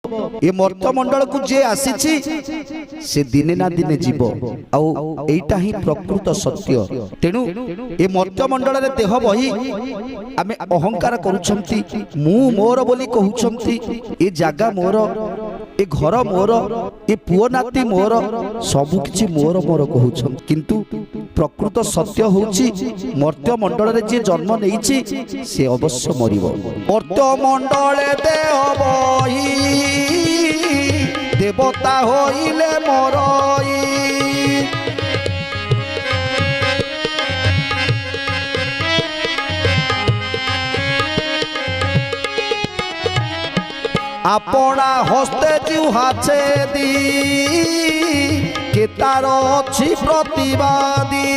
ये मर्त्यमंडल को जे आसी से दिने ना दिने जीव आईटा ही प्रकृत सत्य। तेणु ये मर्त्यमंडल रे देह बही आमे अहंकार करूछंती मु मोर बोली कहउछंती ए जागा मोर ए घर मोर ए पुओ नाती मोर सब किछि मोर मोर कहउछन किंतु प्रकृत सत्य होउछि मर्त्यमंडल रे जे जन्म नेइछि से अवश्य मरिबो। मर्त्यमंडल देह बही देवता होइले मरई अपना हस्ते जुहा छेदी के तार अछि प्रतिवादी